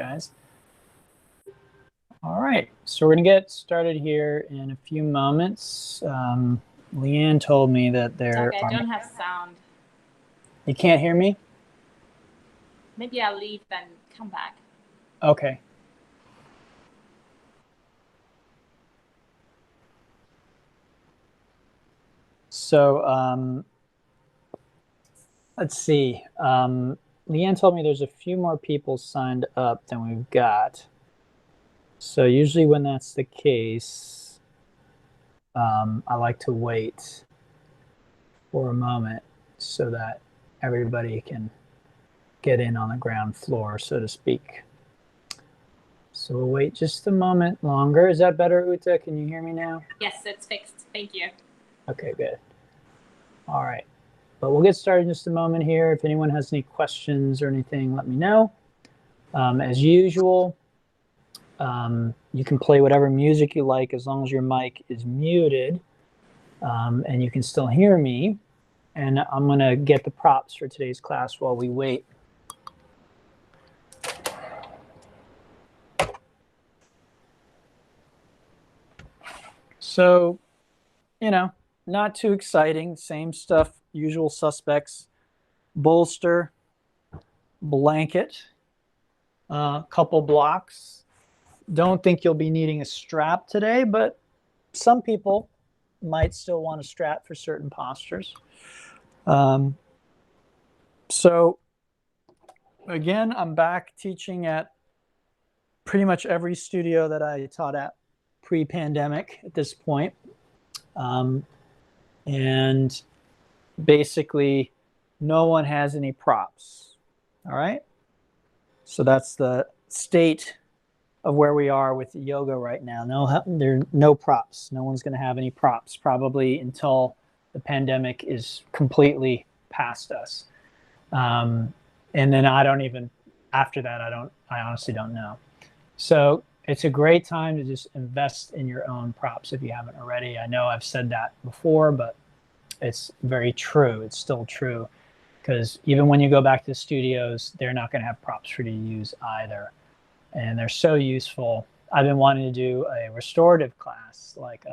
guys. All right, so we're gonna get started here in a few moments. Leanne told me that there Okay, I don't have sound. You can't hear me? Maybe I'll leave and come back. Okay. So let's see. Leanne told me there's a few more people signed up than we've got. So usually when that's the case, I like to wait for a moment so that everybody can get in on the ground floor, so to speak. So we'll wait just a moment longer. Is that better, Uta? Can you hear me now? Yes, it's fixed. Thank you. Okay, good. All right. But we'll get started in just a moment here. If anyone has any questions or anything, let me know. As usual, you can play whatever music you like as long as your mic is muted and you can still hear me. And I'm going to get the props for today's class while we wait. So, you know, not too exciting. Same stuff, usual suspects. Bolster, blanket, couple blocks. Don't think you'll be needing a strap today, but some people might still want a strap for certain postures. So again, I'm back teaching at pretty much every studio that I taught at pre-pandemic at this point. And basically no one has any props. All right. So that's the state of where we are with yoga right now. There are no props. No one's going to have any props probably until the pandemic is completely past us. And then after that, I honestly don't know. So it's a great time to just invest in your own props if you haven't already. I know I've said that before, but it's very true. It's still true because even when you go back to the studios, they're not going to have props for you to use either. And they're so useful. I've been wanting to do a restorative class, like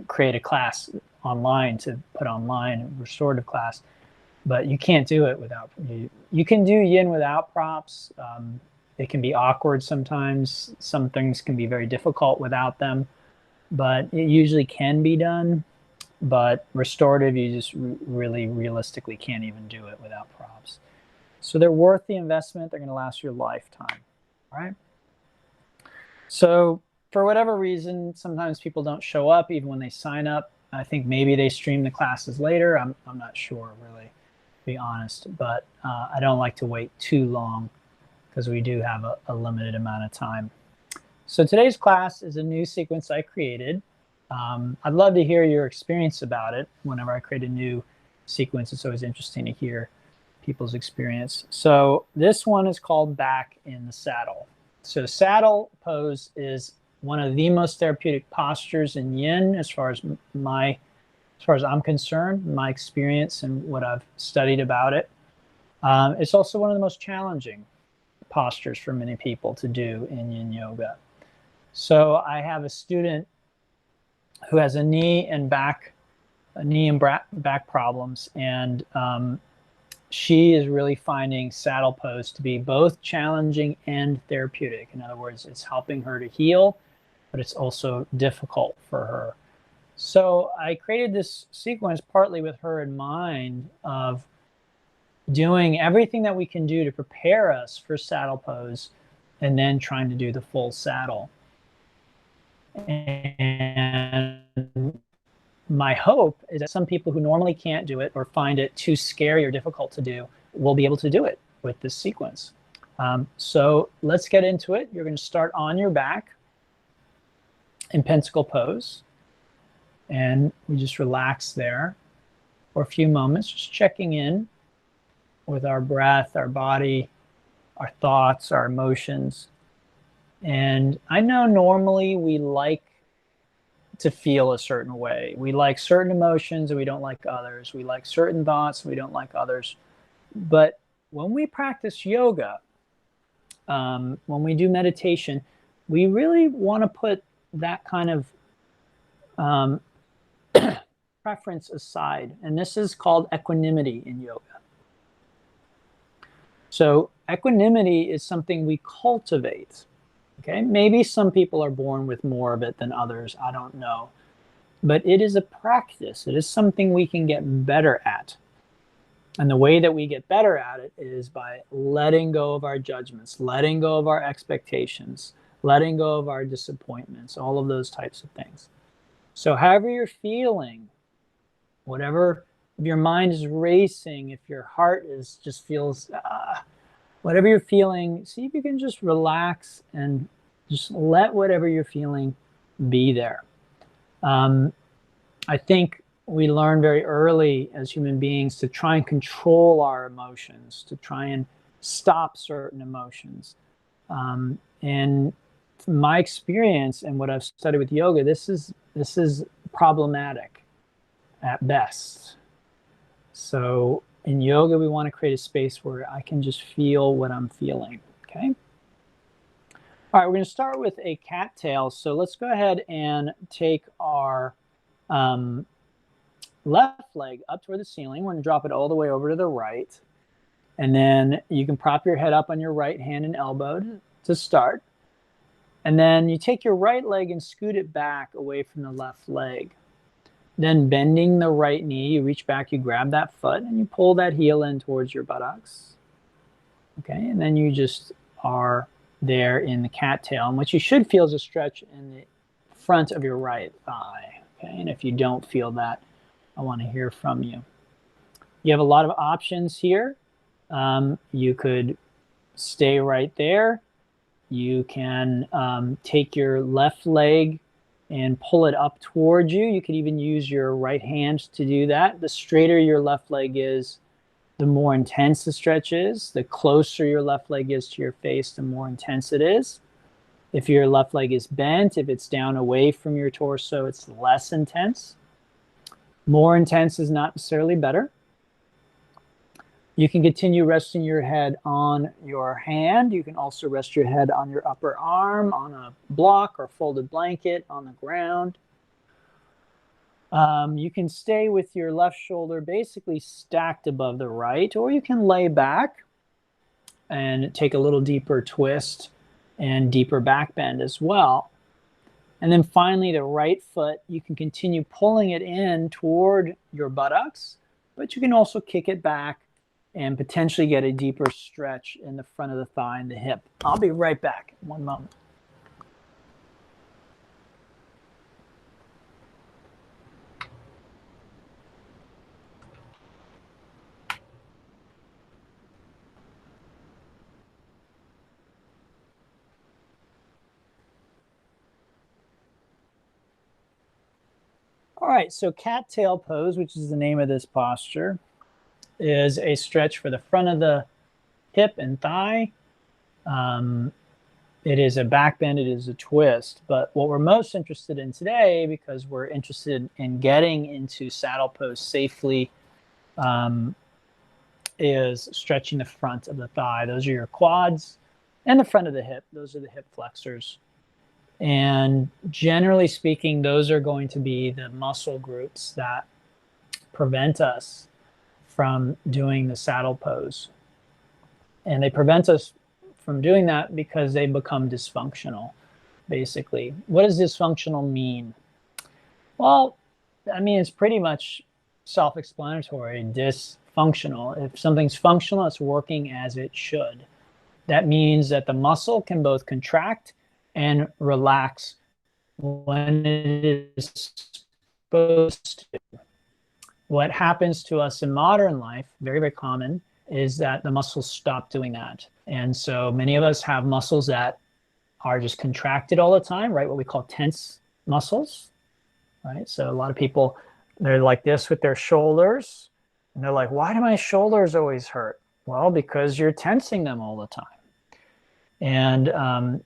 create a class online to put online, a restorative class, but you can't do it without, you can do yin without props. It can be awkward sometimes. Some things can be very difficult without them, but it usually can be done. But restorative, you just really realistically can't even do it without props. So they're worth the investment. They're going to last your lifetime, all right? So for whatever reason, sometimes people don't show up even when they sign up. I think maybe they stream the classes later. I'm not sure, really, to be honest. But I don't like to wait too long because we do have a limited amount of time. So today's class is a new sequence I created. I'd love to hear your experience about it. Whenever I create a new sequence, it's always interesting to hear people's experience. So this one is called Back in the Saddle. So saddle pose is one of the most therapeutic postures in yin as far as I'm concerned, my experience and what I've studied about it. It's also one of the most challenging postures for many people to do in yin yoga. So I have a student who has a knee and back problems, and she is really finding saddle pose to be both challenging and therapeutic. In other words, it's helping her to heal, but it's also difficult for her. So I created this sequence partly with her in mind of doing everything that we can do to prepare us for saddle pose and then trying to do the full saddle. And my hope is that some people who normally can't do it or find it too scary or difficult to do will be able to do it with this sequence. So let's get into it. You're going to start on your back in pentacle pose. And we just relax there for a few moments, just checking in with our breath, our body, our thoughts, our emotions. And I know normally we like to feel a certain way. We like certain emotions and we don't like others. We like certain thoughts and we don't like others. But when we practice yoga, when we do meditation, we really want to put that kind of preference aside. And this is called equanimity in yoga. So equanimity is something we cultivate. Okay, maybe some people are born with more of it than others. I don't know. But it is a practice. It is something we can get better at. And the way that we get better at it is by letting go of our judgments, letting go of our expectations, letting go of our disappointments, all of those types of things. So however you're feeling, whatever, if your mind is racing, if your heart is just feels, whatever you're feeling, see if you can just relax and just let whatever you're feeling be there. I think we learn very early as human beings to try and control our emotions, to try and stop certain emotions. And from my experience and what I've studied with yoga, this is problematic at best. So in yoga, we want to create a space where I can just feel what I'm feeling, okay? All right, we're going to start with a cattail. So let's go ahead and take our left leg up toward the ceiling. We're going to drop it all the way over to the right. And then you can prop your head up on your right hand and elbow to start. And then you take your right leg and scoot it back away from the left leg. Then bending the right knee, you reach back, you grab that foot, and you pull that heel in towards your buttocks. Okay, and then you just are there in the cattail. And what you should feel is a stretch in the front of your right thigh. Okay, and if you don't feel that, I want to hear from you. You have a lot of options here. You could stay right there. You can take your left leg and pull it up towards you. You could even use your right hand to do that. The straighter your left leg is, the more intense the stretch is. The closer your left leg is to your face, the more intense it is. If your left leg is bent, if it's down away from your torso, it's less intense. More intense is not necessarily better. You can continue resting your head on your hand. You can also rest your head on your upper arm, on a block or folded blanket on the ground. You can stay with your left shoulder basically stacked above the right, or you can lay back and take a little deeper twist and deeper back bend as well. And then finally, the right foot, you can continue pulling it in toward your buttocks, but you can also kick it back and potentially get a deeper stretch in the front of the thigh and the hip. I'll be right back in one moment. All right, so cattail pose, which is the name of this posture, is a stretch for the front of the hip and thigh. It is a back bend, it is a twist. But what we're most interested in today, because we're interested in getting into saddle pose safely, is stretching the front of the thigh. Those are your quads, and the front of the hip. Those are the hip flexors. And generally speaking, those are going to be the muscle groups that prevent us from doing the saddle pose. And they prevent us from doing that because they become dysfunctional, basically. What does dysfunctional mean? Well, I mean, it's pretty much self-explanatory. Dysfunctional. If something's functional, it's working as it should. That means that the muscle can both contract and relax when it is supposed to. What happens to us in modern life, very, very common, is that the muscles stop doing that. And so many of us have muscles that are just contracted all the time, right? What we call tense muscles, right? So a lot of people, they're like this with their shoulders, and they're like, why do my shoulders always hurt? Well, because you're tensing them all the time. And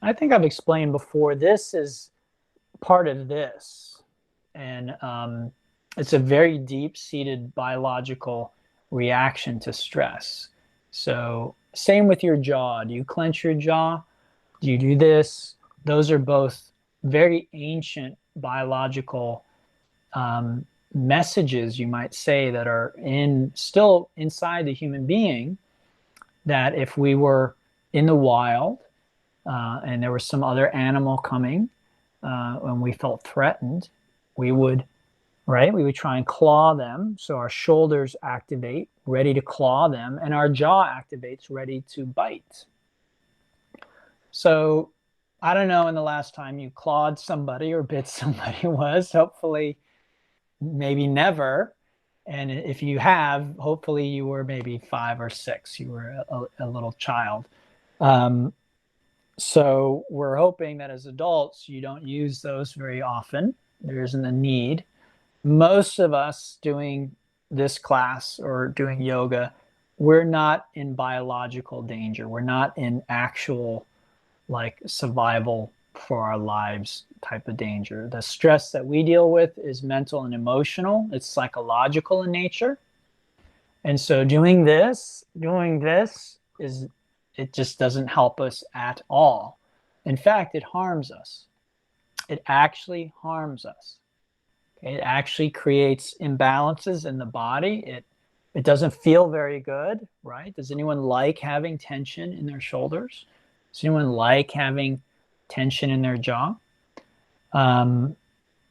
I think I've explained before, this is part of this. And it's a very deep-seated biological reaction to stress. So Same with your jaw. Do you clench your jaw? Do you do this? Those are both very ancient biological messages, you might say, that are still inside the human being, that if we were in the wild and there was some other animal coming and we felt threatened, we would try and claw them. So our shoulders activate, ready to claw them, and our jaw activates, ready to bite. So I don't know when the last time you clawed somebody or bit somebody was. Hopefully, maybe never. And if you have, hopefully you were maybe 5 or 6. You were a little child. So we're hoping that as adults, you don't use those very often. There isn't a need. Most of us doing this class or doing yoga, we're not in biological danger. We're not in actual like survival for our lives type of danger. The stress that we deal with is mental and emotional. It's psychological in nature. And so doing this it just doesn't help us at all. In fact, it harms us. It actually harms us. It actually creates imbalances in the body. It doesn't feel very good, right? Does anyone like having tension in their shoulders? Does anyone like having tension in their jaw?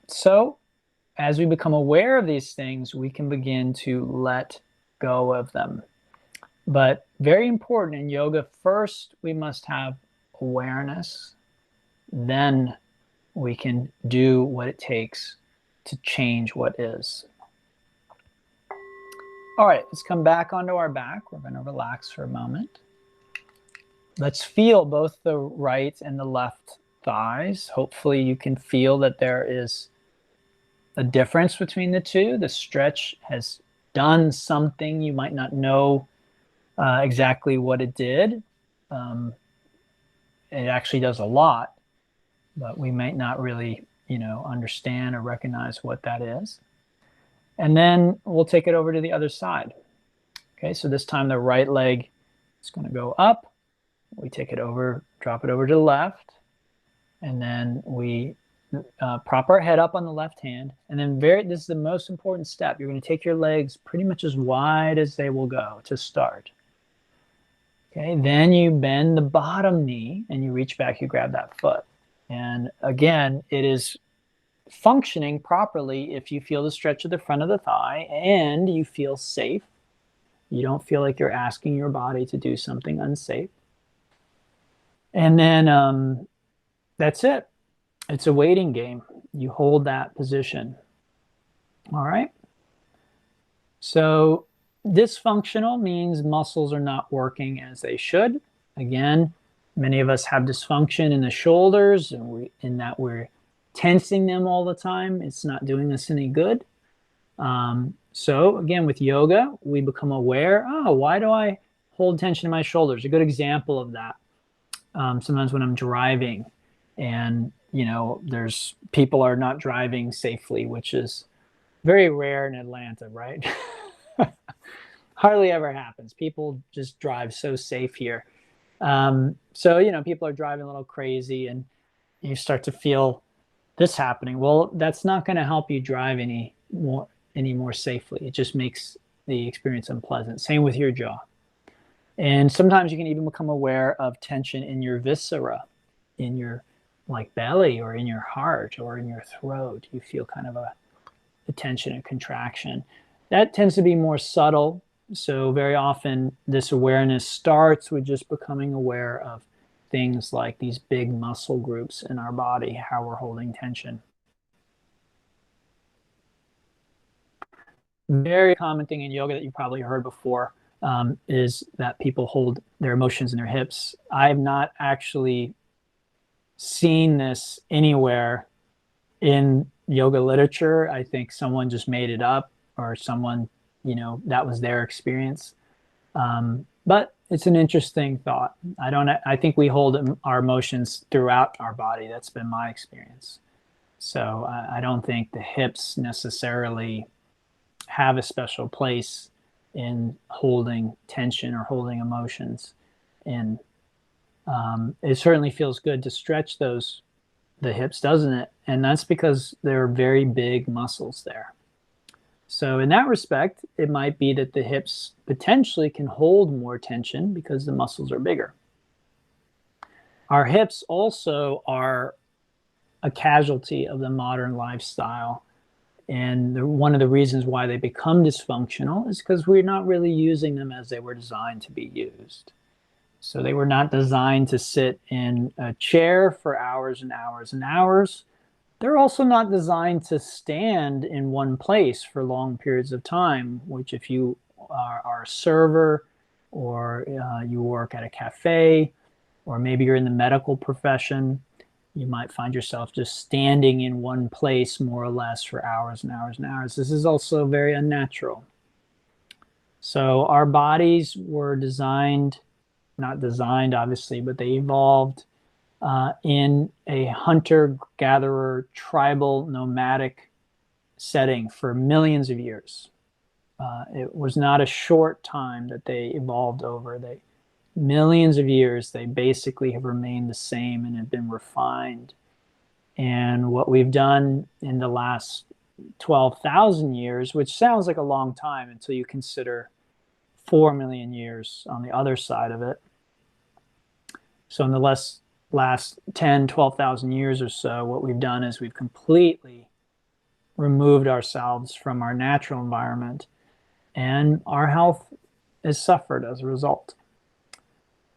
So as we become aware of these things, we can begin to let go of them. But very important in yoga, first we must have awareness. Then we can do what it takes to change what is. All right, let's come back onto our back. We're going to relax for a moment. Let's feel both the right and the left thighs. Hopefully you can feel that there is a difference between the two. The stretch has done something. You might not know exactly what it did. It actually does a lot, but we might not really, understand or recognize what that is. And then we'll take it over to the other side. Okay, so this time the right leg is going to go up. We take it over, drop it over to the left, and then we prop our head up on the left hand. And then this is the most important step. You're going to take your legs pretty much as wide as they will go to start. Okay, then you bend the bottom knee and you reach back, you grab that foot. And again, it is functioning properly if you feel the stretch of the front of the thigh and you feel safe. You don't feel like you're asking your body to do something unsafe. And then that's it. It's a waiting game. You hold that position. All right. So dysfunctional means muscles are not working as they should. Again, many of us have dysfunction in the shoulders, and in that we're tensing them all the time. It's not doing us any good. So again, with yoga, we become aware, why do I hold tension in my shoulders? A good example of that. Sometimes when I'm driving and, there's people are not driving safely, which is very rare in Atlanta, right? Hardly ever happens. People just drive so safe here. So, people are driving a little crazy and you start to feel this happening. Well, that's not going to help you drive any more safely. It just makes the experience unpleasant. Same with your jaw. And sometimes you can even become aware of tension in your viscera, in your belly or in your heart or in your throat. You feel kind of a tension and contraction. That tends to be more subtle. So very often this awareness starts with just becoming aware of things like these big muscle groups in our body, how we're holding tension. Very common thing in yoga that you probably heard before is that people hold their emotions in their hips. I have not actually seen this anywhere in yoga literature. I think someone just made it up, or someone, that was their experience. But it's an interesting thought. I think we hold our emotions throughout our body. That's been my experience. So I don't think the hips necessarily have a special place in holding tension or holding emotions. in. It certainly feels good to stretch the hips, doesn't it? And that's because there are very big muscles there. So in that respect, it might be that the hips potentially can hold more tension because the muscles are bigger. Our hips also are a casualty of the modern lifestyle. And one of the reasons why they become dysfunctional is because we're not really using them as they were designed to be used. So they were not designed to sit in a chair for hours and hours and hours. They're also not designed to stand in one place for long periods of time, which if you are a server or you work at a cafe, or maybe you're in the medical profession, you might find yourself just standing in one place more or less for hours and hours and hours. This is also very unnatural. So our bodies were designed, not designed obviously, but they evolved in a hunter-gatherer, tribal, nomadic setting for millions of years. It was not a short time that they evolved over. Millions of years, they basically have remained the same and have been refined. And what we've done in the last 12,000 years, which sounds like a long time until you consider 4 million years on the other side of it. So in the last 10, 12,000 years or so, what we've done is we've completely removed ourselves from our natural environment, and our health has suffered as a result.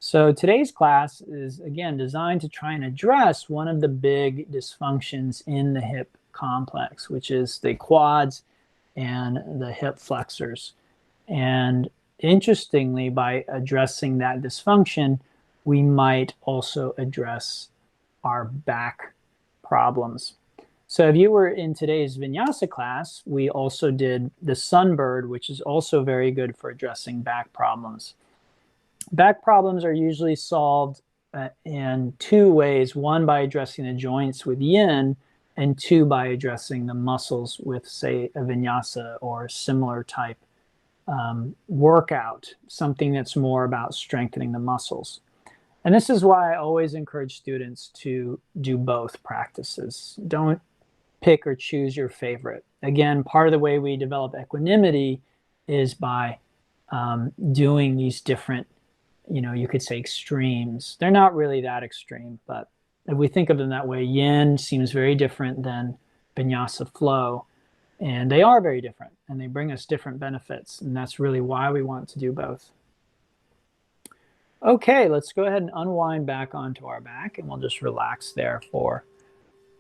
So today's class is, again, designed to try and address one of the big dysfunctions in the hip complex, which is the quads and the hip flexors. And interestingly, by addressing that dysfunction, we might also address our back problems. So if you were in today's vinyasa class, we also did the sunbird, which is also very good for addressing back problems. Back problems are usually solved in two ways. One, by addressing the joints with yin, and two, by addressing the muscles with, say, a vinyasa or similar type workout, something that's more about strengthening the muscles. And this is why I always encourage students to do both practices. Don't pick or choose your favorite. Again, part of the way we develop equanimity is by doing these different, you could say extremes. They're not really that extreme, but if we think of them that way, yin seems very different than vinyasa flow. And they are very different, and they bring us different benefits. And that's really why we want to do both. Okay, let's go ahead and unwind back onto our back, and we'll just relax there for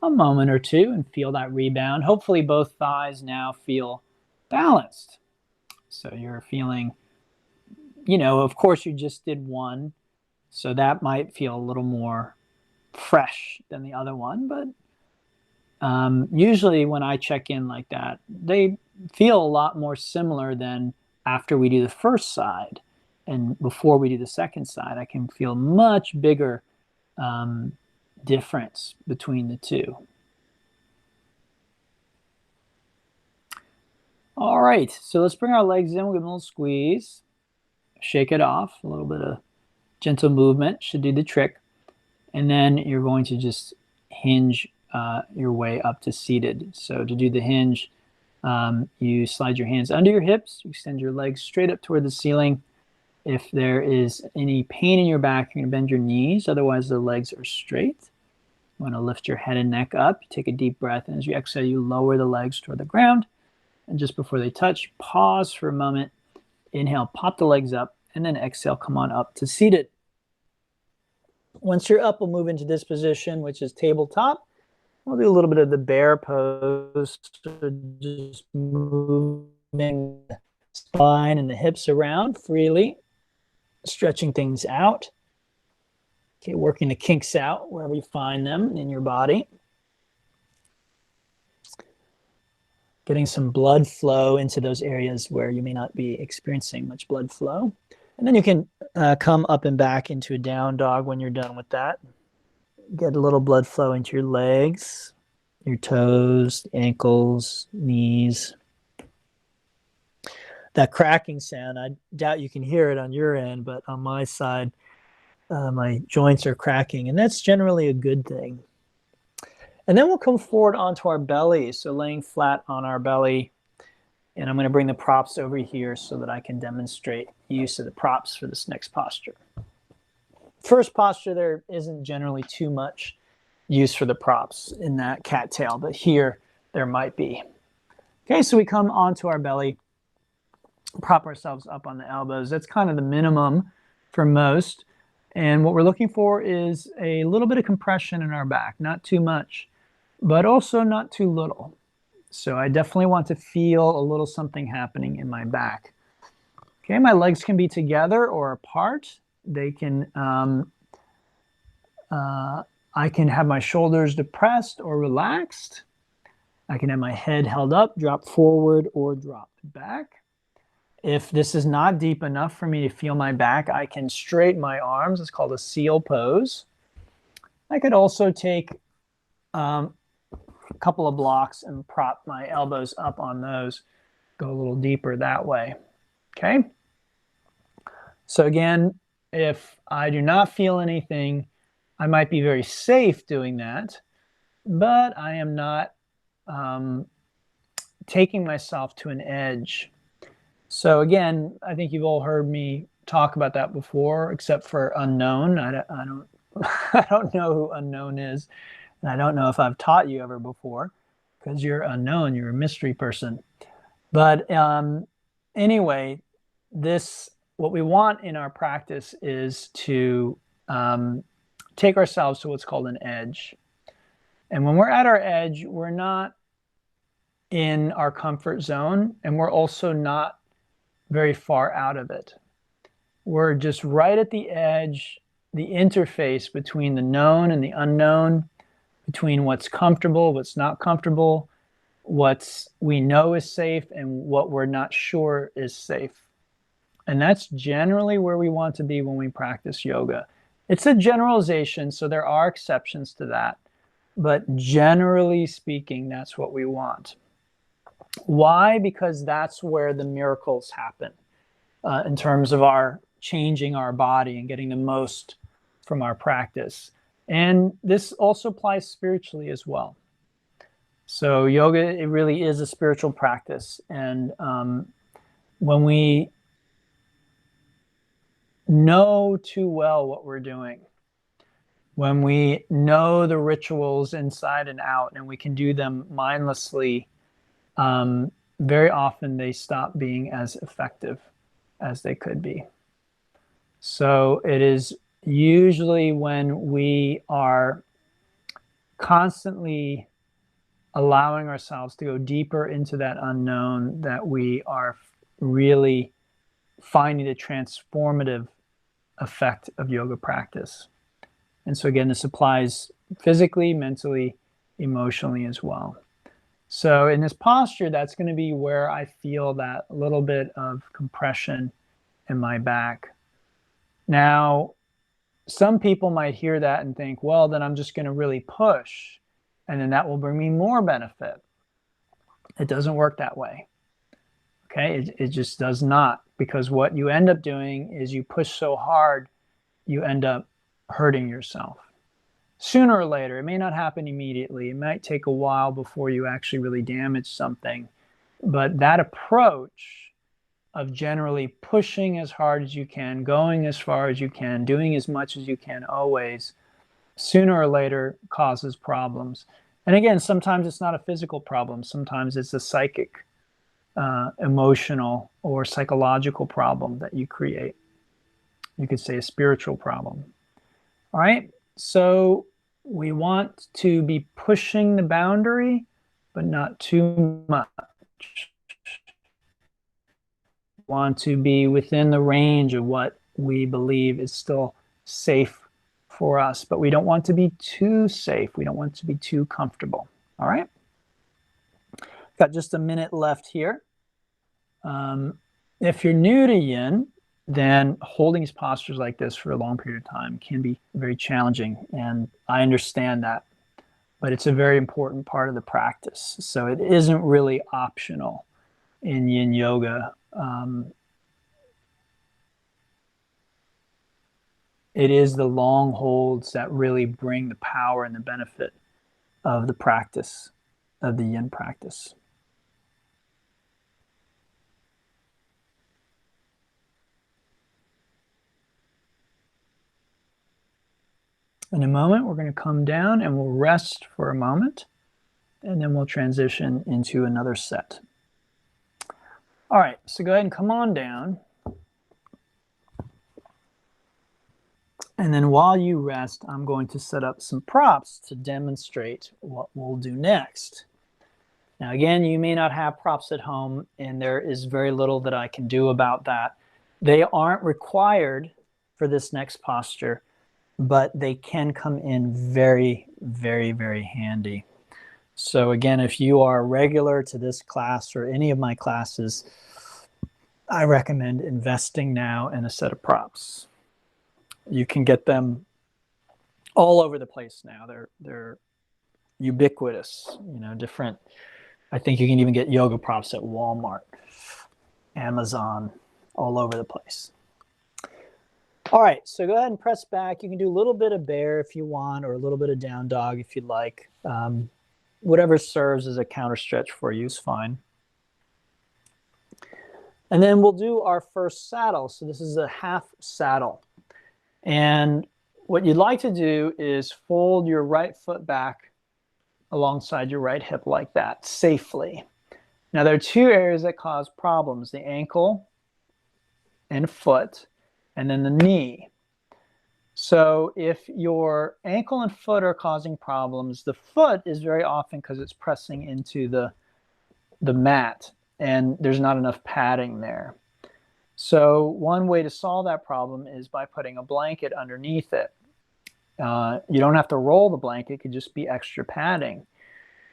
a moment or two and feel that rebound. Hopefully both thighs now feel balanced. So you're feeling, of course you just did one, so that might feel a little more fresh than the other one, but usually when I check in like that, they feel a lot more similar than after we do the first side. And before we do the second side, I can feel much bigger difference between the two. All right, so let's bring our legs in. We'll give them a little squeeze. Shake it off. A little bit of gentle movement should do the trick. And then you're going to just hinge your way up to seated. So to do the hinge, you slide your hands under your hips. You extend your legs straight up toward the ceiling. If there is any pain in your back, you're going to bend your knees. Otherwise, the legs are straight. You want to lift your head and neck up. You take a deep breath. And as you exhale, you lower the legs toward the ground. And just before they touch, pause for a moment. Inhale, pop the legs up. And then exhale, come on up to seated. Once you're up, we'll move into this position, which is tabletop. We'll do a little bit of the bear pose. So just moving the spine and the hips around freely. Stretching things out. Okay, working the kinks out wherever you find them in your body. Getting some blood flow into those areas where you may not be experiencing much blood flow. And then you can come up and back into a down dog when you're done with that. Get a little blood flow into your legs, your toes, ankles, knees. That cracking sound, I doubt you can hear it on your end, but on my side, my joints are cracking, and that's generally a good thing. And then we'll come forward onto our belly, so laying flat on our belly. And I'm going to bring the props over here so that I can demonstrate use of the props for this next posture. First posture, there isn't generally too much use for the props in that cattail, but here there might be. Okay, so we come onto our belly, prop ourselves up on the elbows. That's kind of the minimum for most. And what we're looking for is a little bit of compression in our back, not too much, but also not too little. So I definitely want to feel a little something happening in my back. Okay, my legs can be together or apart. They can, I can have my shoulders depressed or relaxed. I can have my head held up, drop forward, or drop back. If this is not deep enough for me to feel my back, I can straighten my arms. It's called a seal pose. I could also take a couple of blocks and prop my elbows up on those, go a little deeper that way. Okay. So again, if I do not feel anything, I might be very safe doing that, but I am not taking myself to an edge. So again, I think you've all heard me talk about that before, except for unknown. I don't I don't know who unknown is, and I don't know if I've taught you ever before, because you're unknown, you're a mystery person. But anyway, what we want in our practice is to take ourselves to what's called an edge. And when we're at our edge, we're not in our comfort zone, and we're also not very far out of it. We're just right at the edge, the interface between the known and the unknown, between what's comfortable, what's not comfortable, what we know is safe, and what we're not sure is safe. And that's generally where we want to be when we practice yoga. It's a generalization, so there are exceptions to that. But generally speaking, that's what we want. Why? Because that's where the miracles happen in terms of our changing our body and getting the most from our practice. And this also applies spiritually as well. So yoga, it really is a spiritual practice. And when we know too well what we're doing, when we know the rituals inside and out and we can do them mindlessly, very often they stop being as effective as they could be. So it is usually when we are constantly allowing ourselves to go deeper into that unknown that we are really finding the transformative effect of yoga practice. And so again, this applies physically, mentally, emotionally as well. So in this posture, that's going to be where I feel that little bit of compression in my back. Now, some people might hear that and think, well, then I'm just going to really push, and then that will bring me more benefit. It doesn't work that way. Okay, it just does not, because what you end up doing is you push so hard, you end up hurting yourself. Sooner or later, it may not happen immediately. It might take a while before you actually really damage something. But that approach of generally pushing as hard as you can, going as far as you can, doing as much as you can always, sooner or later causes problems. And again, sometimes it's not a physical problem. Sometimes it's a psychic, emotional, or psychological problem that you create. You could say a spiritual problem. All right, so we want to be pushing the boundary, but not too much. We want to be within the range of what we believe is still safe for us, but we don't want to be too safe. We don't want to be too comfortable. All right, got just a minute left here. If you're new to yin, then holding these postures like this for a long period of time can be very challenging, and I understand that, but it's a very important part of the practice. So it isn't really optional in yin yoga. In yin, It is the long holds that really bring the power and the benefit of the practice, of the yin practice. In a moment, we're going to come down and we'll rest for a moment, and then we'll transition into another set. All right, so go ahead and come on down. And then while you rest, I'm going to set up some props to demonstrate what we'll do next. Now, again, you may not have props at home, and there is very little that I can do about that. They aren't required for this next posture, but they can come in very, very, very handy. So again, if you are regular to this class or any of my classes, I recommend investing now in a set of props. You can get them all over the place now. They're ubiquitous, you know, different. I think you can even get yoga props at Walmart, Amazon, all over the place. All right, so go ahead and press back. You can do a little bit of bear if you want, or a little bit of down dog if you'd like. Whatever serves as a counter stretch for you is fine. And then we'll do our first saddle. So this is a half saddle. And what you'd like to do is fold your right foot back alongside your right hip like that, safely. Now, there are two areas that cause problems: the ankle and foot, and then the knee. So if your ankle and foot are causing problems, the foot is very often because it's pressing into the mat, and there's not enough padding there. So one way to solve that problem is by putting a blanket underneath it. You don't have to roll the blanket, it could just be extra padding.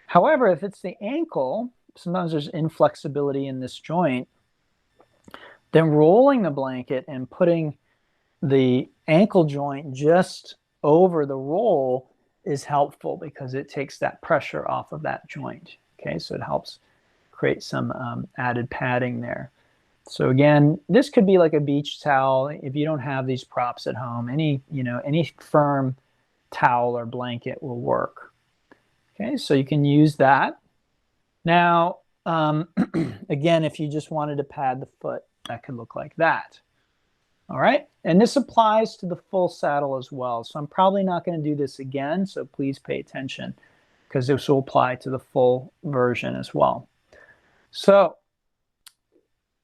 However, if it's the ankle, sometimes there's inflexibility in this joint, then rolling the blanket and putting the ankle joint just over the roll is helpful because it takes that pressure off of that joint. Okay, so it helps create some added padding there. So again, this could be like a beach towel. If you don't have these props at home, any firm towel or blanket will work. Okay, so you can use that. Now, again, if you just wanted to pad the foot, that could look like that. All right, and this applies to the full saddle as well. So I'm probably not going to do this again, so please pay attention because this will apply to the full version as well. So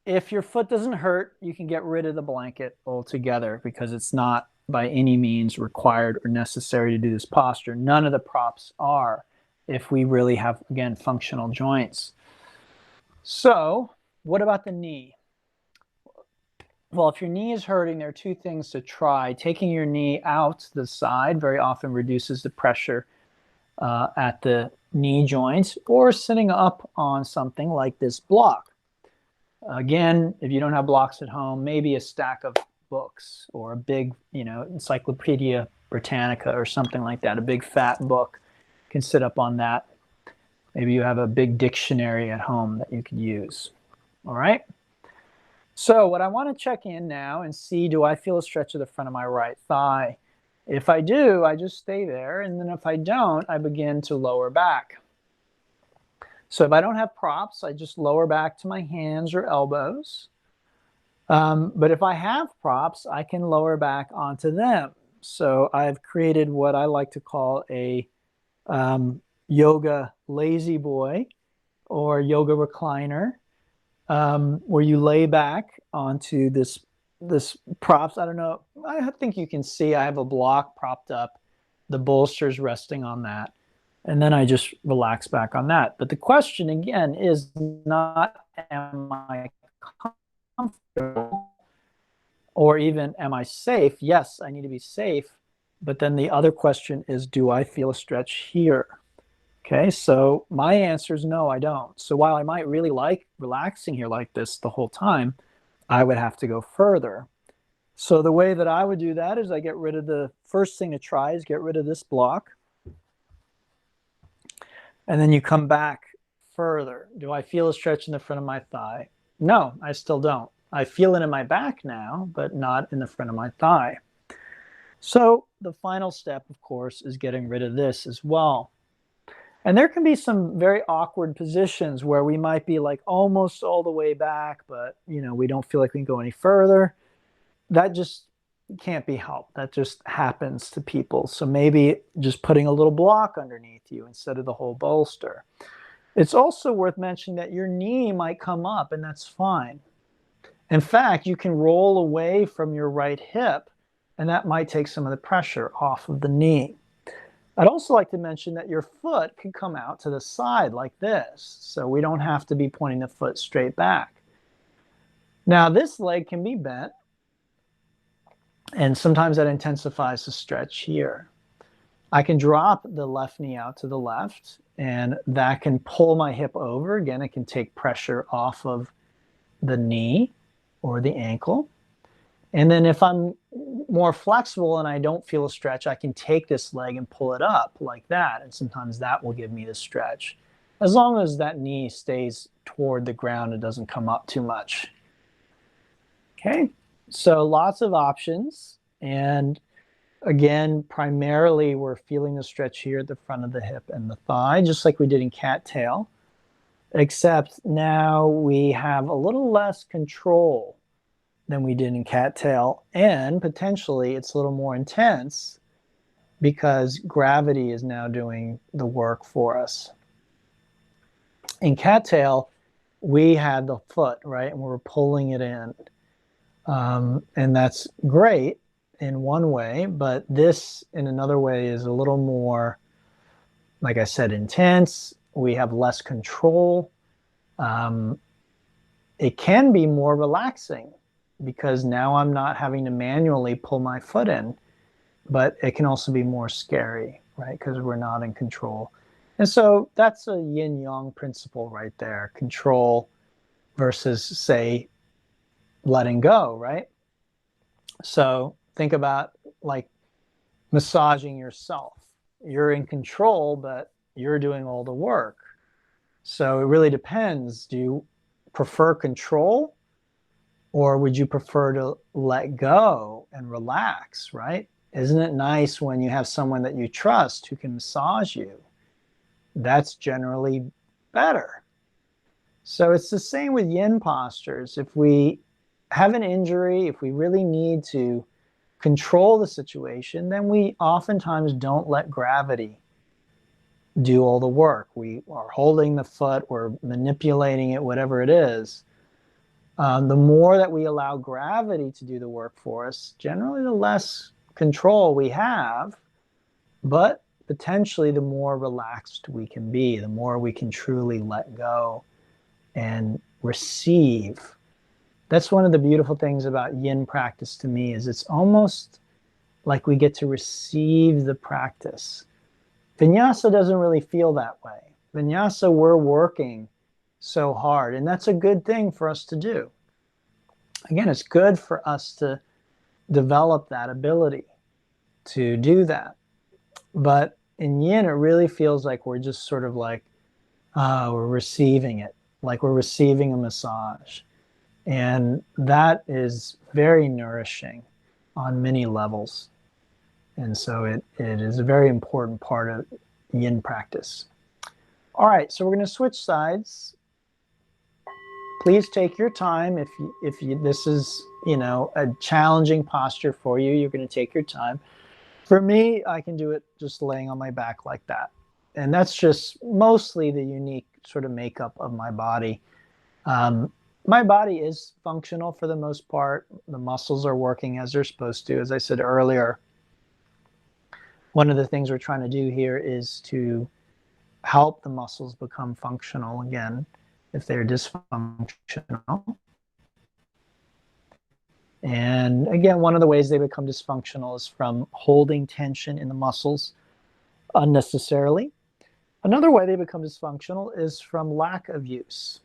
if your foot doesn't hurt, you can get rid of the blanket altogether because it's not by any means required or necessary to do this posture. None of the props are if we really have, again, functional joints. So what about the knee? Well, if your knee is hurting, there are two things to try. Taking your knee out to the side very often reduces the pressure at the knee joints, or sitting up on something like this block. Again, if you don't have blocks at home, maybe a stack of books or a big, Encyclopedia Britannica or something like that, a big fat book. You can sit up on that. Maybe you have a big dictionary at home that you could use. All right. So what I want to check in now and see, do I feel a stretch of the front of my right thigh? If I do, I just stay there. And then if I don't, I begin to lower back. So if I don't have props, I just lower back to my hands or elbows. But if I have props, I can lower back onto them. So I've created what I like to call a yoga lazy boy or yoga recliner, where you lay back onto this props. I don't know. I think you can see I have a block propped up. The bolster's resting on that. And then I just relax back on that. But the question, again, is not, am I comfortable? Or even, am I safe? Yes, I need to be safe. But then the other question is, do I feel a stretch here? Okay, so my answer is no, I don't. So while I might really like relaxing here like this the whole time, I would have to go further. So the way that I would do that is I get rid of the first thing to try is get rid of this block. And then you come back further. Do I feel a stretch in the front of my thigh? No, I still don't. I feel it in my back now, but not in the front of my thigh. So the final step, of course, is getting rid of this as well. And there can be some very awkward positions where we might be like almost all the way back, but we don't feel like we can go any further. That just can't be helped. That just happens to people. So maybe just putting a little block underneath you instead of the whole bolster. It's also worth mentioning that your knee might come up, and that's fine. In fact, you can roll away from your right hip, and that might take some of the pressure off of the knee. I'd also like to mention that your foot can come out to the side like this, so we don't have to be pointing the foot straight back. Now, this leg can be bent, and sometimes that intensifies the stretch here. I can drop the left knee out to the left, and that can pull my hip over. Again, it can take pressure off of the knee or the ankle. And then if I'm more flexible and I don't feel a stretch, I can take this leg and pull it up like that. And sometimes that will give me the stretch, as long as that knee stays toward the ground and doesn't come up too much. Okay, so lots of options. And again, primarily we're feeling the stretch here at the front of the hip and the thigh, just like we did in cattail, except now we have a little less control than we did in cattail, and potentially it's a little more intense because gravity is now doing the work for us. In cattail, we had the foot, right, and we were pulling it in. And that's great in one way, but this in another way is a little more, like I said, intense. We have less control. It can be more relaxing because now I'm not having to manually pull my foot in, but it can also be more scary, right? Because we're not in control. And so that's a yin-yang principle right there, control versus, say, letting go, right? So think about like massaging yourself. You're in control, but you're doing all the work. So it really depends. Do you prefer control, or would you prefer to let go and relax, right? Isn't it nice when you have someone that you trust who can massage you? That's generally better. So it's the same with yin postures. If we have an injury, if we really need to control the situation, then we oftentimes don't let gravity do all the work. We are holding the foot, we're manipulating it, whatever it is. The more that we allow gravity to do the work for us, generally the less control we have, but potentially the more relaxed we can be, the more we can truly let go and receive. That's one of the beautiful things about yin practice to me, is it's almost like we get to receive the practice. Vinyasa doesn't really feel that way. Vinyasa, we're working so hard, and that's a good thing for us to do. Again, it's good for us to develop that ability to do that. But in yin, it really feels like we're just sort of like, we're receiving it, like we're receiving a massage. And that is very nourishing on many levels. And so it is a very important part of yin practice. All right, so we're going to switch sides. Please take your time. If this is, a challenging posture for you, you're going to take your time. For me, I can do it just laying on my back like that. And that's just mostly the unique sort of makeup of my body. My body is functional for the most part. The muscles are working as they're supposed to. As I said earlier, one of the things we're trying to do here is to help the muscles become functional again if they're dysfunctional. And again, one of the ways they become dysfunctional is from holding tension in the muscles unnecessarily. Another way they become dysfunctional is from lack of use,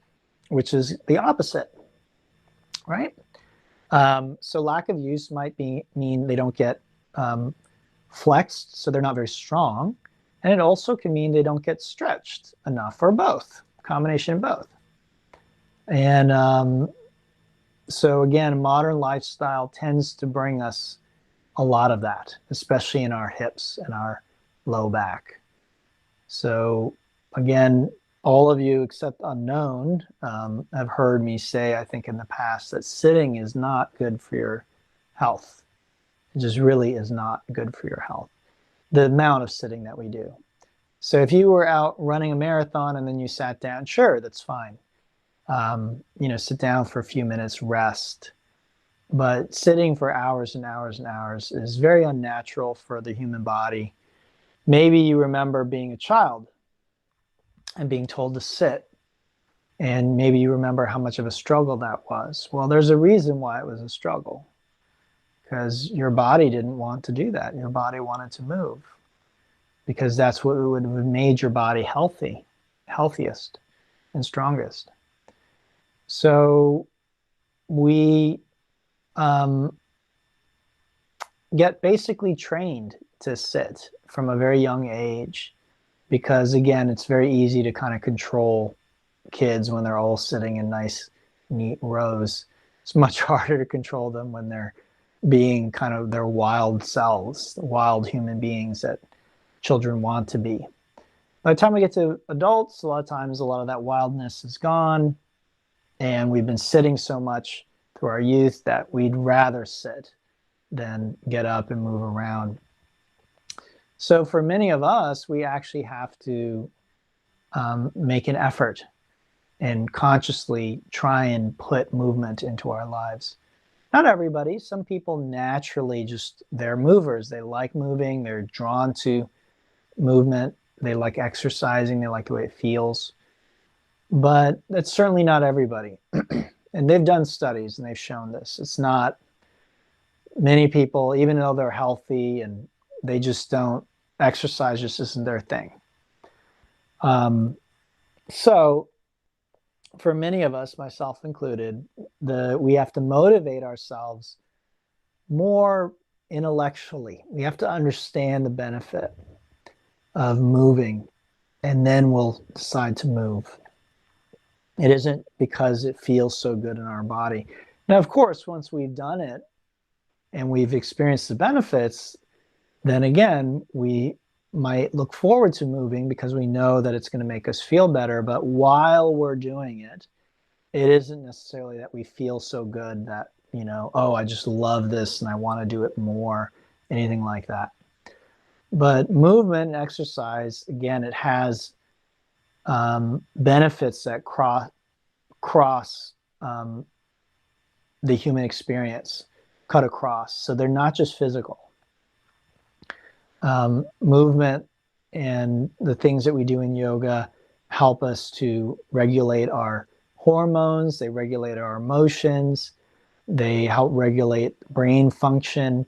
which is the opposite, right? So lack of use might mean they don't get flexed, so they're not very strong. And it also can mean they don't get stretched enough, or both, combination of both. And so again, modern lifestyle tends to bring us a lot of that, especially in our hips and our low back. So again, all of you except unknown have heard me say, I think in the past, that sitting is not good for your health. It just really is not good for your health, the amount of sitting that we do. So if you were out running a marathon and then you sat down, sure, that's fine. Sit down for a few minutes, rest. But sitting for hours and hours and hours is very unnatural for the human body. Maybe you remember being a child and being told to sit, and maybe you remember how much of a struggle that was. Well, there's a reason why it was a struggle, because your body didn't want to do that. Your body wanted to move, because that's what would have made your body healthiest and strongest. So we get basically trained to sit from a very young age, because again, it's very easy to kind of control kids when they're all sitting in nice, neat rows. It's much harder to control them when they're being kind of their wild selves, wild human beings that children want to be. By the time we get to adults, a lot of times a lot of that wildness is gone, and we've been sitting so much through our youth that we'd rather sit than get up and move around. So for many of us, we actually have to make an effort and consciously try and put movement into our lives. Not everybody. Some people naturally they're movers. They like moving. They're drawn to movement. They like exercising. They like the way it feels. But that's certainly not everybody. And they've done studies and they've shown this. It's not many people, even though they're healthy and they just don't exercise, just isn't their thing. So for many of us, myself included, we have to motivate ourselves more intellectually. We have to understand the benefit of moving, and then we'll decide to move. It isn't because it feels so good in our body. Now, of course, once we've done it and we've experienced the benefits, then again, we might look forward to moving because we know that it's going to make us feel better. But while we're doing it, it isn't necessarily that we feel so good that, oh, I just love this and I want to do it more, anything like that. But movement and exercise, again, it has benefits that cross the human experience, cut across. So they're not just physical. Movement and the things that we do in yoga help us to regulate our hormones. They regulate our emotions. They help regulate brain function,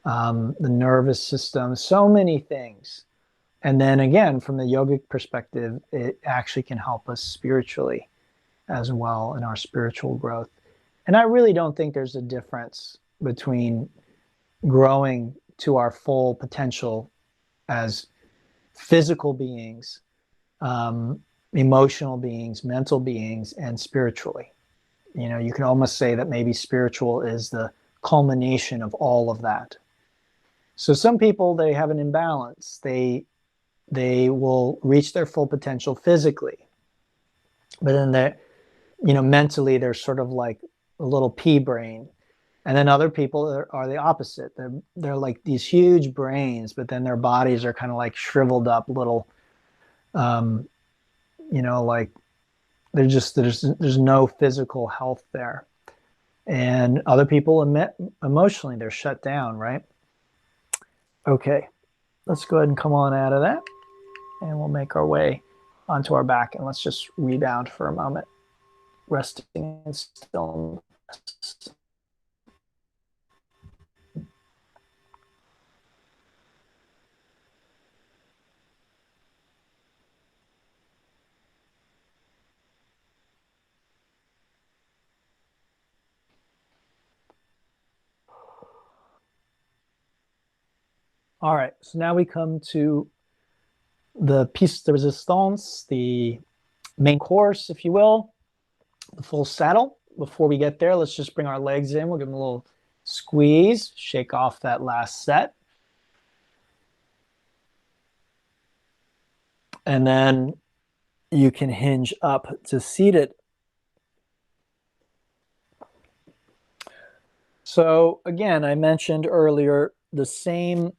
the nervous system, so many things. And then again, from the yogic perspective, it actually can help us spiritually as well in our spiritual growth. And I really don't think there's a difference between growing to our full potential as physical beings, emotional beings, mental beings, and spiritually. You can almost say that maybe spiritual is the culmination of all of that. So some people, they have an imbalance. They will reach their full potential physically, but then mentally they're sort of like a little pea brain. And then other people are the opposite. They're like these huge brains, but then their bodies are kind of like shriveled up little, like there's no physical health there. And other people emotionally, they're shut down, right? Okay, let's go ahead and come on out of that, and we'll make our way onto our back, and let's just rebound for a moment, resting in stillness. All right, so now we come to the piece de resistance, the main course, if you will, the full saddle. Before we get there, let's just bring our legs in. We'll give them a little Squeeze, shake off that last set. And then you can hinge up to seated. So again, I mentioned earlier, the same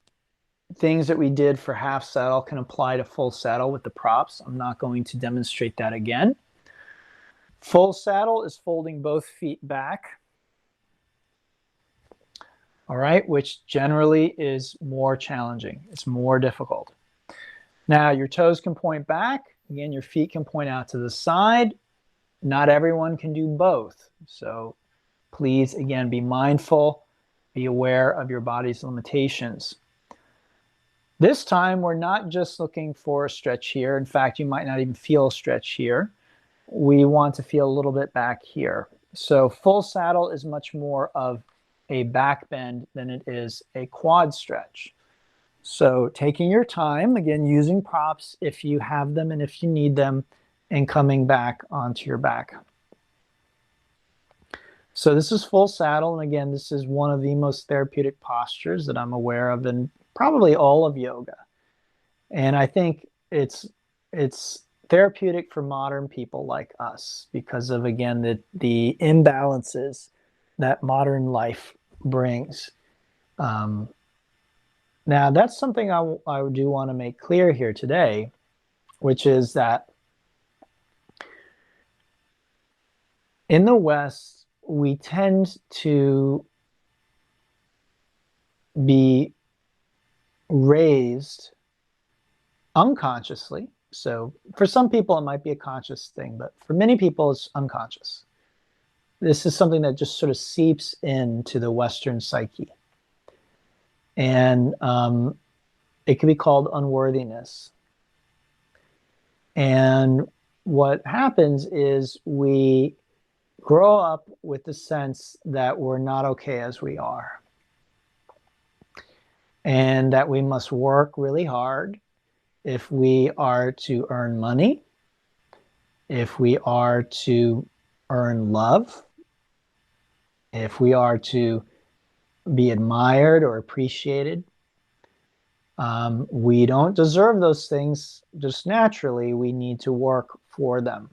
things that we did for half saddle can apply to full saddle with the props. I'm not going to demonstrate that again. Full saddle is folding both feet back. All right, which generally is more challenging. It's more difficult. Now your toes can point back. Again, your feet can point out to the side. Not everyone can do both. So please, again, be mindful, be aware of your body's limitations. This time, we're not just looking for a stretch here. In fact, you might not even feel a stretch here. We want to feel a little bit back here. So full saddle is much more of a back bend than it is a quad stretch. So taking your time, again, using props if you have them and if you need them, and coming back onto your back. So this is full saddle, and again, this is one of the most therapeutic postures that I'm aware of in probably all of yoga. And I think it's therapeutic for modern people like us because of, again, the imbalances that modern life brings. Now, that's something I do want to make clear here today, which is that in the West, we tend to be raised unconsciously. So for some people, it might be a conscious thing, but for many people, it's unconscious. This is something that just sort of seeps into the Western psyche. And it can be called unworthiness. And what happens is we grow up with the sense that we're not okay as we are, and that we must work really hard if we are to earn money, if we are to earn love, if we are to be admired or appreciated. We don't deserve those things just naturally. We need to work for them.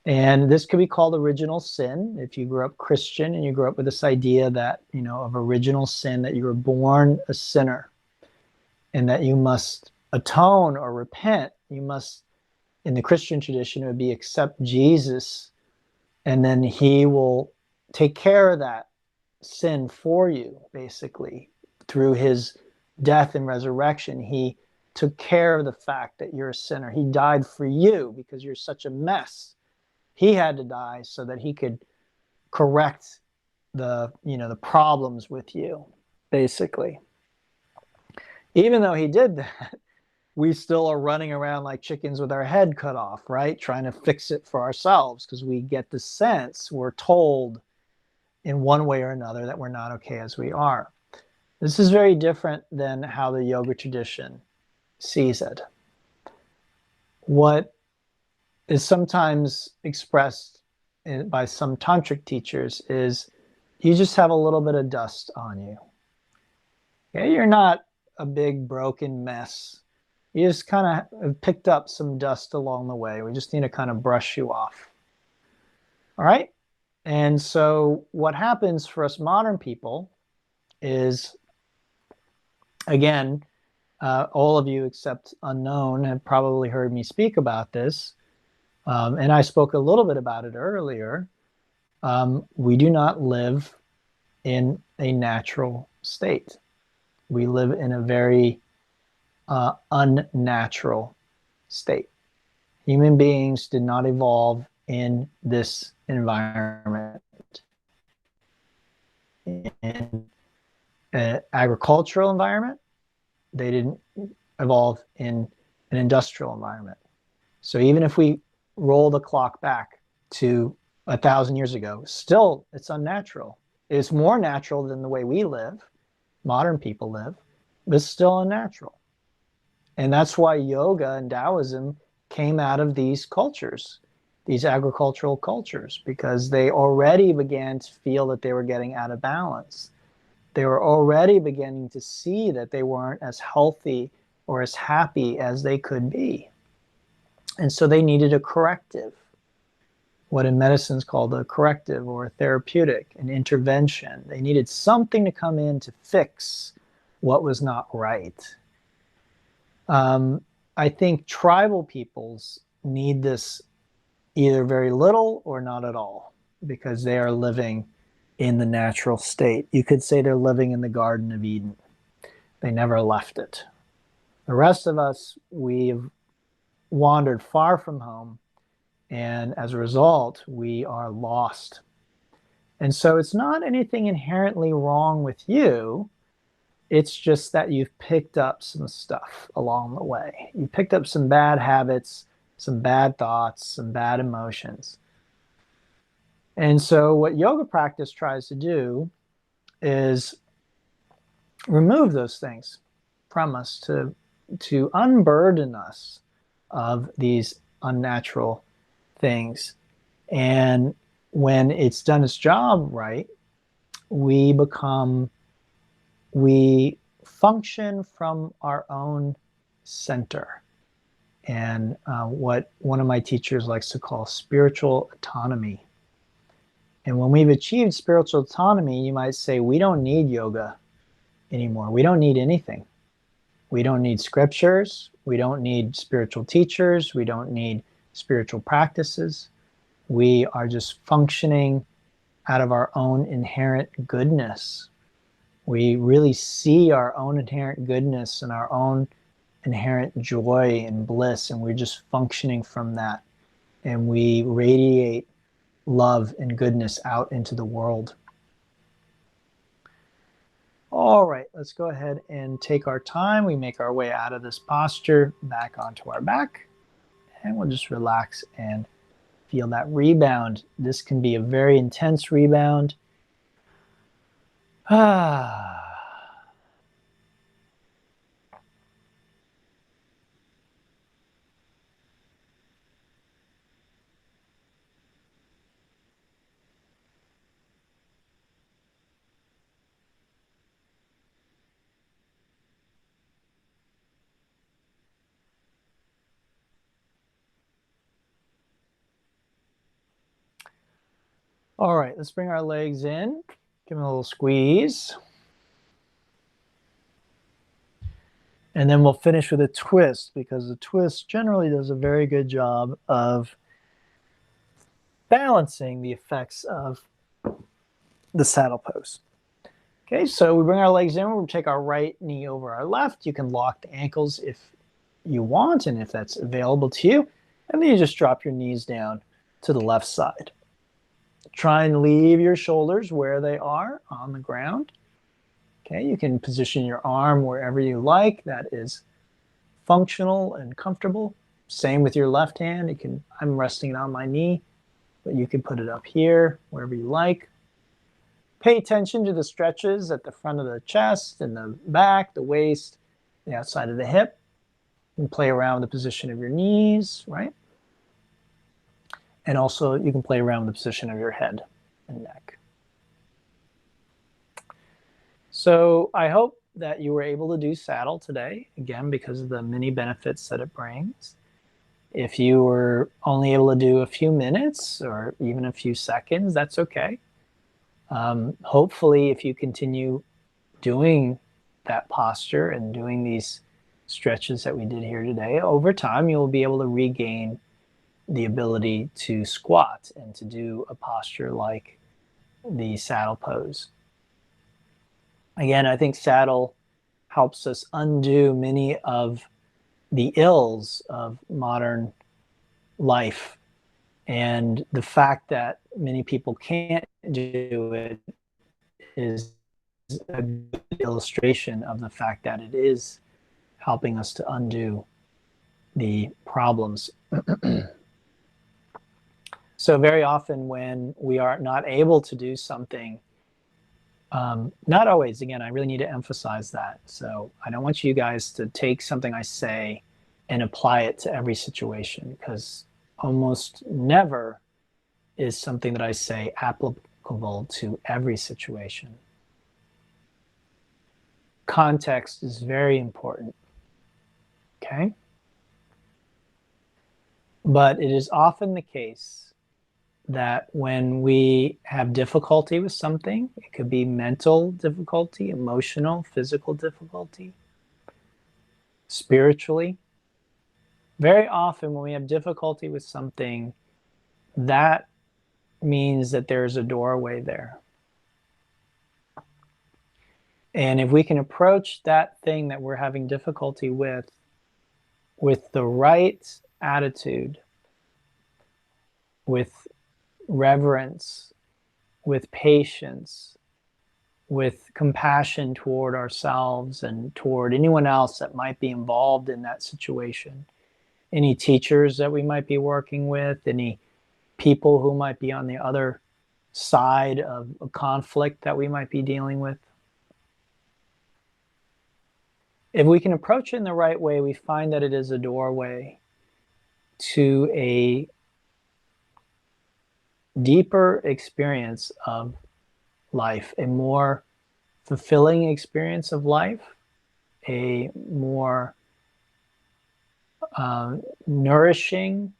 And this could be called original sin. If you grew up Christian and you grew up with this idea that, of original sin, that you were born a sinner and that you must atone or repent. You must, in the Christian tradition, it would be accept Jesus, and then he will take care of that sin for you, basically, through his death and resurrection. He took care of the fact that you're a sinner. He died for you because you're such a mess. He had to die so that he could correct the problems with you, basically. Even though he did that, we still are running around like chickens with our head cut off, right? Trying to fix it for ourselves because we get the sense, we're told in one way or another that we're not okay as we are. This is very different than how the yoga tradition sees it. What is sometimes expressed by some tantric teachers is you just have a little bit of dust on you. Okay? You're not a big broken mess. You just kind of have picked up some dust along the way. We just need to kind of brush you off. All right? And so what happens for us modern people is, again, all of you except unknown have probably heard me speak about this. And I spoke a little bit about it earlier. We do not live in a natural state. We live in a very unnatural state. Human beings did not evolve in this environment. In an agricultural environment, they didn't evolve in an industrial environment. So even if we roll the clock back to 1,000 years ago, still it's unnatural. It's more natural than the way we live, modern people live, but it's still unnatural. And that's why yoga and Taoism came out of these cultures. these agricultural cultures, because they already began to feel that they were getting out of balance. They were already beginning to see that they weren't as healthy or as happy as they could be. And so they needed a corrective, what in medicine is called a corrective or a therapeutic, an intervention. They needed something to come in to fix what was not right. I think tribal peoples need this either very little or not at all, because they are living in the natural state. You could say they're living in the Garden of Eden. They never left it. The rest of us, we've wandered far from home, and as a result, we are lost. And so it's not anything inherently wrong with you. It's just that you've picked up some stuff along the way. You picked up some bad habits, some bad thoughts, some bad emotions. And so what yoga practice tries to do is remove those things from us, to unburden us of these unnatural things. And when it's done its job right, we function from our own center. And what one of my teachers likes to call spiritual autonomy. And when we've achieved spiritual autonomy, you might say, we don't need yoga anymore. We don't need anything. We don't need scriptures. We don't need spiritual teachers. We don't need spiritual practices. We are just functioning out of our own inherent goodness. We really see our own inherent goodness and our own inherent joy and bliss, and we're just functioning from that. And we radiate love and goodness out into the world. All right, let's go ahead and take our time. We make our way out of this posture, back onto our back, and we'll just relax and feel that rebound. This can be a very intense rebound. All right, let's bring our legs in. Give them a little squeeze. And then we'll finish with a twist, because the twist generally does a very good job of balancing the effects of the saddle pose. Okay, so we bring our legs in. We'll take our right knee over our left. You can lock the ankles if you want and if that's available to you. And then you just drop your knees down to the left side. Try and leave your shoulders where they are on the ground. Okay, you can position your arm wherever you like. That is functional and comfortable. Same with your left hand. I'm resting it on my knee, but you can put it up here, wherever you like. Pay attention to the stretches at the front of the chest and the back, the waist, the outside of the hip. You can play around with the position of your knees, right? And also you can play around with the position of your head and neck. So I hope that you were able to do saddle today, again, because of the many benefits that it brings. If you were only able to do a few minutes or even a few seconds, that's okay. Hopefully, if you continue doing that posture and doing these stretches that we did here today, over time, you'll be able to regain the ability to squat and to do a posture like the saddle pose. Again, I think saddle helps us undo many of the ills of modern life. And the fact that many people can't do it is a good illustration of the fact that it is helping us to undo the problems. So very often when we are not able to do something, not always, again, I really need to emphasize that. So I don't want you guys to take something I say and apply it to every situation, because almost never is something that I say applicable to every situation. Context is very important, okay? But it is often the case that when we have difficulty with something, it could be mental difficulty, emotional, physical difficulty, spiritually. Very often when we have difficulty with something, that means that there's a doorway there. And if we can approach that thing that we're having difficulty with the right attitude, with reverence, with patience, with compassion toward ourselves and toward anyone else that might be involved in that situation, any teachers that we might be working with, any people who might be on the other side of a conflict that we might be dealing with. If we can approach it in the right way, we find that it is a doorway to a deeper experience of life, a more fulfilling experience of life, a more nourishing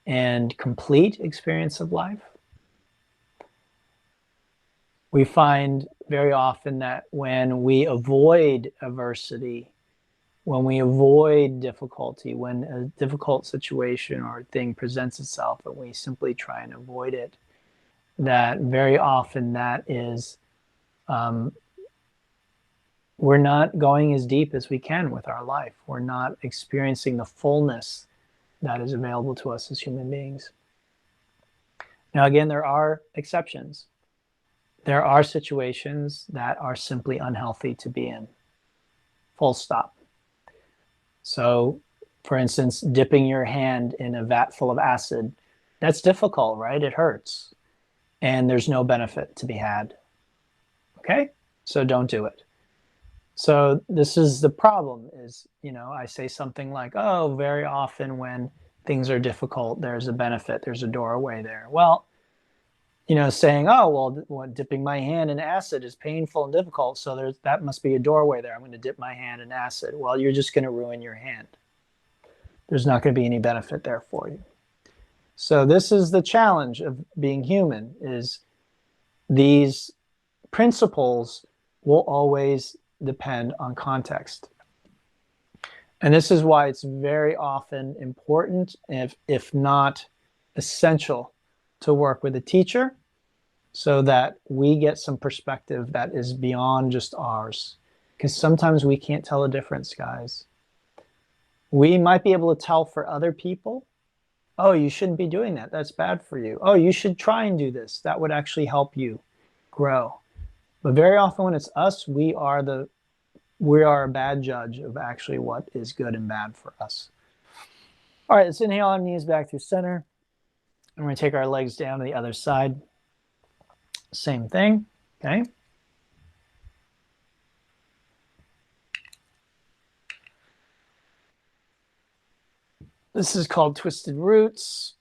and complete experience of life. We find very often that when we avoid adversity, when we avoid difficulty, when a difficult situation or thing presents itself and we simply try and avoid it, that very often that is, we're not going as deep as we can with our life. We're not experiencing the fullness that is available to us as human beings. Now, again, there are exceptions. There are situations that are simply unhealthy to be in. Full stop. So, for instance, dipping your hand in a vat full of acid, that's difficult, right? It hurts. And there's no benefit to be had. Okay? So don't do it. So this is the problem is, I say something like, oh, very often when things are difficult, there's a benefit, there's a doorway there. Well, saying, oh, well, dipping my hand in acid is painful and difficult, so that must be a doorway there. I'm going to dip my hand in acid. Well, you're just going to ruin your hand. There's not going to be any benefit there for you. So this is the challenge of being human, is these principles will always depend on context. And this is why it's very often important, if not essential, to work with a teacher so that we get some perspective that is beyond just ours. Because sometimes we can't tell the difference, guys. We might be able to tell for other people, oh, you shouldn't be doing that. That's bad for you. Oh, you should try and do this. That would actually help you grow. But very often when it's us, we are a bad judge of actually what is good and bad for us. All right, let's inhale our knees back through center. And we're going to take our legs down to the other side. Same thing, okay? This is called twisted roots.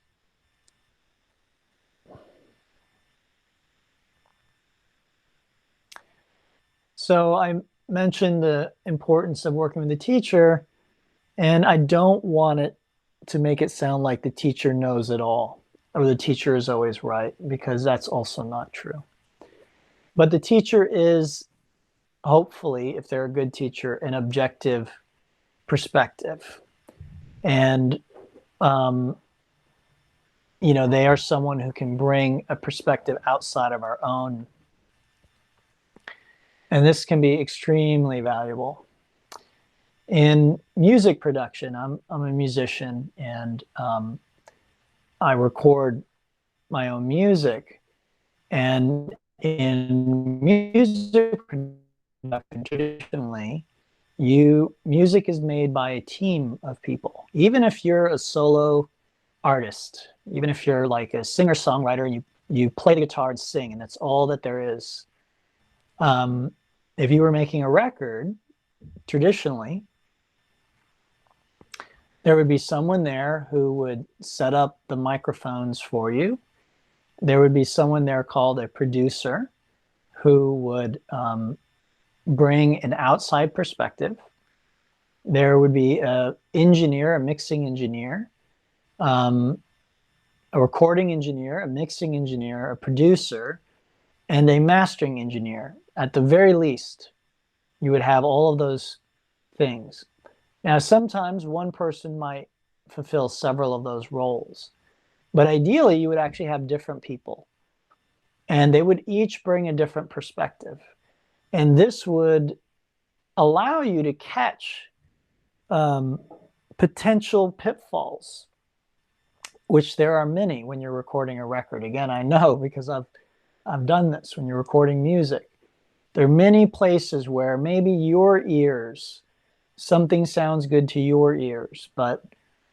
So I mentioned the importance of working with the teacher, and I don't want it to make it sound like the teacher knows it all or the teacher is always right, because that's also not true. But the teacher is, hopefully, if they're a good teacher, an objective perspective. And, they are someone who can bring a perspective outside of our own. And this can be extremely valuable. In music production, I'm a musician, and I record my own music. And in music production, traditionally, music is made by a team of people. Even if you're a solo artist, even if you're like a singer-songwriter and you play the guitar and sing, and that's all that there is. If you were making a record, traditionally, There would be someone there who would set up the microphones for you. There would be someone there called a producer who would bring an outside perspective. There would be an engineer, a mixing engineer, a recording engineer, a mixing engineer, a producer, and a mastering engineer. At the very least, you would have all of those things. Now, sometimes one person might fulfill several of those roles, but ideally you would actually have different people, and they would each bring a different perspective. And this would allow you to catch potential pitfalls, which there are many when you're recording a record. Again, I know because I've done this when you're recording music. There are many places where maybe your ears, something sounds good to your ears, but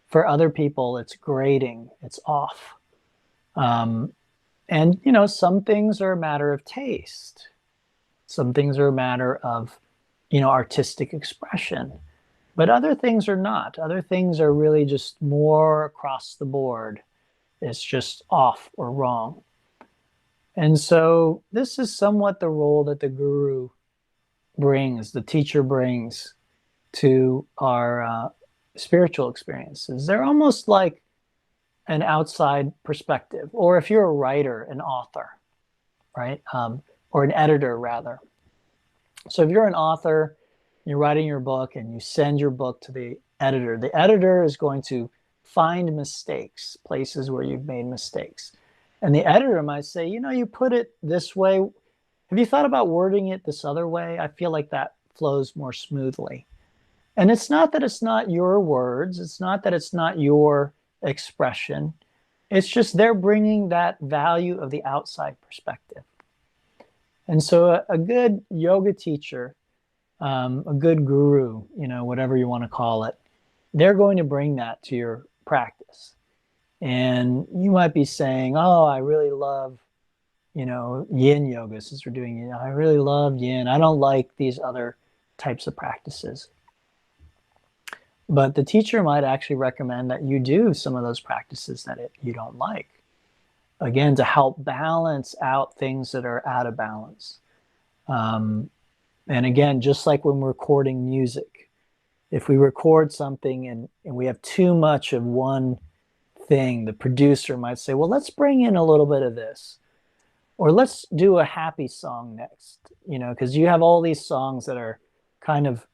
for other people it's grating, it's off. And you know, some things are a matter of taste. Some things are a matter of, you know, artistic expression, but other things are not. Other things are really just more across the board. It's just off or wrong. And so this is somewhat the role that the guru brings, the teacher brings to our spiritual experiences. They're almost like an outside perspective, or if you're a writer, an author, right? Or an editor, rather. So if you're an author, you're writing your book and you send your book to the editor is going to find mistakes, places where you've made mistakes. And the editor might say, you know, you put it this way. Have you thought about wording it this other way? I feel like that flows more smoothly. And it's not that it's not your words. It's not that it's not your expression. It's just they're bringing that value of the outside perspective. And so a good yoga teacher, a good guru, you know, whatever you want to call it, they're going to bring that to your practice. And you might be saying, oh, I really love, you know, yin yoga, since we're doing it. I really love yin. I don't like these other types of practices. But the teacher might actually recommend that you do some of those practices that you don't like. Again, to help balance out things that are out of balance. And again, just like when we're recording music, if we record something and we have too much of one thing, the producer might say, well, let's bring in a little bit of this. Or let's do a happy song next, you know, because you have all these songs that are kind of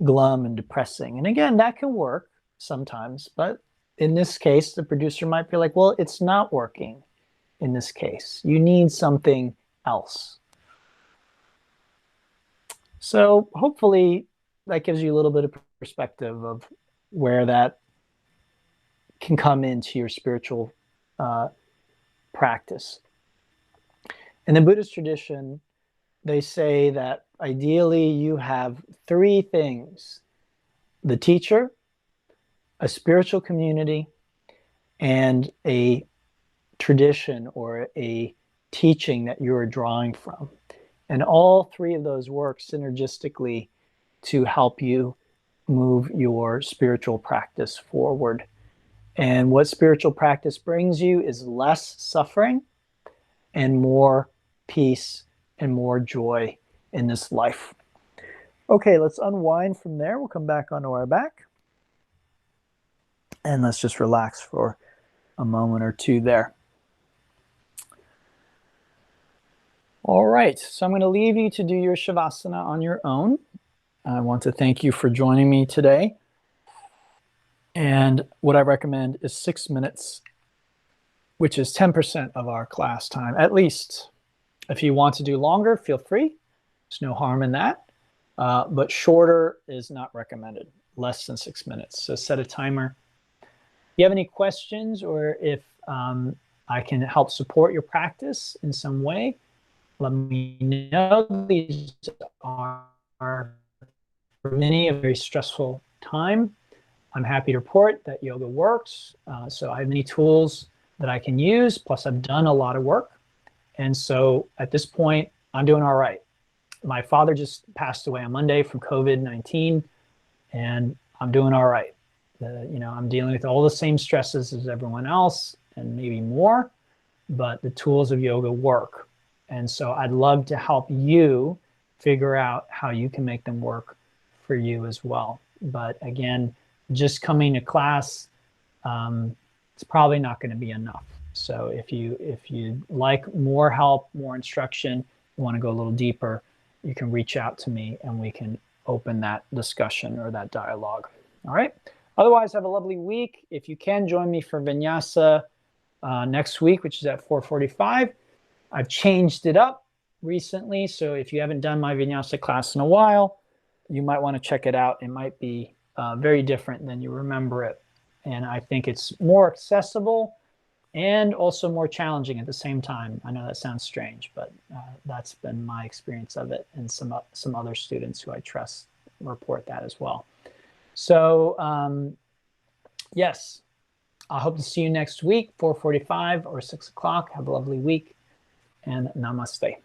glum and depressing. And again, that can work sometimes, but in this case, the producer might be like, well, it's not working in this case. You need something else. So hopefully that gives you a little bit of perspective of where that can come into your spiritual practice. In the Buddhist tradition, they say that ideally you have three things: the teacher, a spiritual community, and a tradition or a teaching that you are drawing from. And all three of those work synergistically to help you move your spiritual practice forward. And what spiritual practice brings you is less suffering and more peace and more joy in this life. Okay, let's unwind from there. We'll come back onto our back. And let's just relax for a moment or two there. All right, so I'm going to leave you to do your Shavasana on your own. I want to thank you for joining me today. And what I recommend is 6 minutes, which is 10% of our class time, at least. If you want to do longer, feel free. There's no harm in that. But shorter is not recommended, less than 6 minutes. So set a timer. If you have any questions, or if I can help support your practice in some way, let me know. These are, for many, a very stressful time. I'm happy to report that yoga works. So I have many tools that I can use, plus I've done a lot of work. And so at this point, I'm doing all right. My father just passed away on Monday from COVID-19, and I'm doing all right. I'm dealing with all the same stresses as everyone else and maybe more, but the tools of yoga work. And so I'd love to help you figure out how you can make them work for you as well. But again, just coming to class, it's probably not going to be enough. So if you like more help, more instruction, you want to go a little deeper, you can reach out to me and we can open that discussion or that dialogue. All right. Otherwise, have a lovely week. If you can, join me for Vinyasa next week, which is at 4:45. I've changed it up recently, so if you haven't done my Vinyasa class in a while, you might want to check it out. It might be very different than you remember it. And I think it's more accessible and also more challenging at the same time. I know that sounds strange, but that's been my experience of it, and some other students who I trust report that as well. So yes, I hope to see you next week, 4:45 or 6 o'clock. Have a lovely week, and namaste.